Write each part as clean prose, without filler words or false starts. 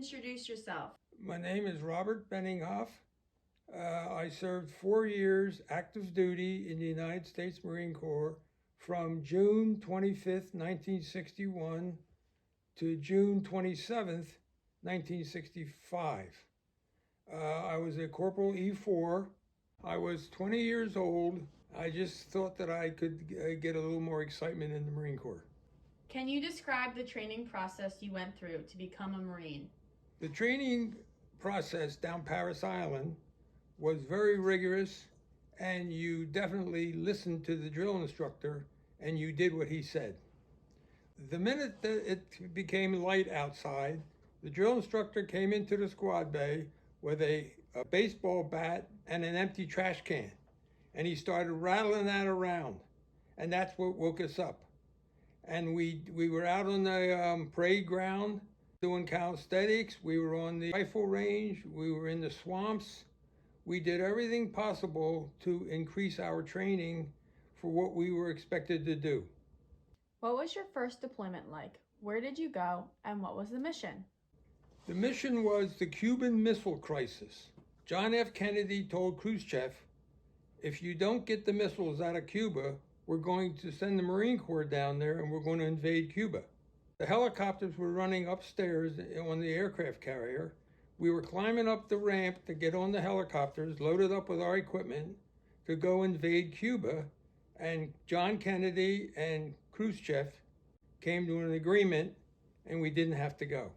introduce yourself. My name is Robert Benninghoff. I served 4 years active duty in the United States Marine Corps from June 25th, 1961 to June 27th, 1965. I was a Corporal E4. I was 20 years old. I just thought that I could get a little more excitement in the Marine Corps. Can you describe the training process you went through to become a Marine? The training process down Parris Island was very rigorous, and you definitely listened to the drill instructor and you did what he said. The minute that it became light outside, the drill instructor came into the squad bay with a baseball bat and an empty trash can, and he started rattling that around, and that's what woke us up. And we were out on the parade ground doing calisthenics. We were on the rifle range. We were in the swamps. We did everything possible to increase our training for what we were expected to do. What was your first deployment like? Where did you go, and what was the mission? The mission was the Cuban Missile Crisis. John F. Kennedy told Khrushchev, if you don't get the missiles out of Cuba, we're going to send the Marine Corps down there and we're going to invade Cuba. The helicopters were running upstairs on the aircraft carrier. We were climbing up the ramp to get on the helicopters, loaded up with our equipment to go invade Cuba. And John Kennedy and Khrushchev came to an agreement and we didn't have to go.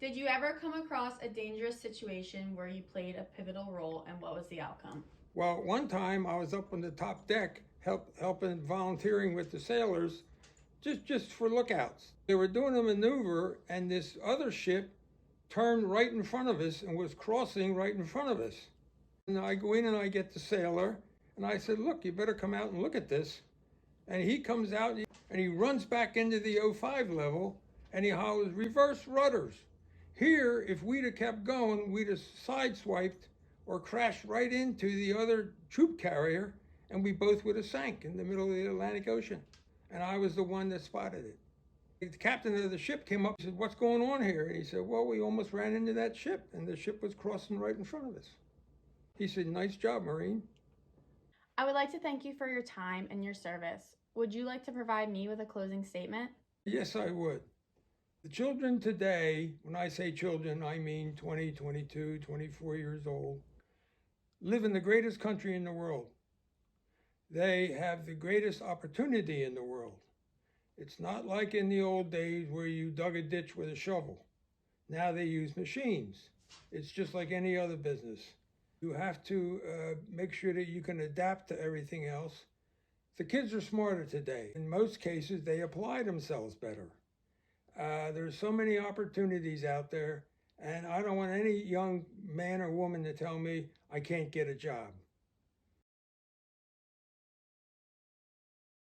Did you ever come across a dangerous situation where you played a pivotal role, and what was the outcome? Well, one time I was up on the top deck helping volunteering with the sailors just for lookouts. They were doing a maneuver and this other ship turned right in front of us and was crossing right in front of us. And I go in and I get the sailor and I said, look, you better come out and look at this. And he comes out and he runs back into the 05 level and he hollers, reverse rudders. Here, if we'd have kept going, we'd have sideswiped or crashed right into the other troop carrier, and we both would have sank in the middle of the Atlantic Ocean. And I was the one that spotted it. The captain of the ship came up and said, what's going on here? And he said, well, we almost ran into that ship, and the ship was crossing right in front of us. He said, nice job, Marine. I would like to thank you for your time and your service. Would you like to provide me with a closing statement? Yes, I would. The children today, when I say children, I mean 20, 22, 24 years old, live in the greatest country in the world. They have the greatest opportunity in the world. It's not like in the old days where you dug a ditch with a shovel. Now they use machines. It's just like any other business. You have to make sure that you can adapt to everything else. The kids are smarter today. In most cases, they apply themselves better. There's so many opportunities out there, and I don't want any young man or woman to tell me I can't get a job.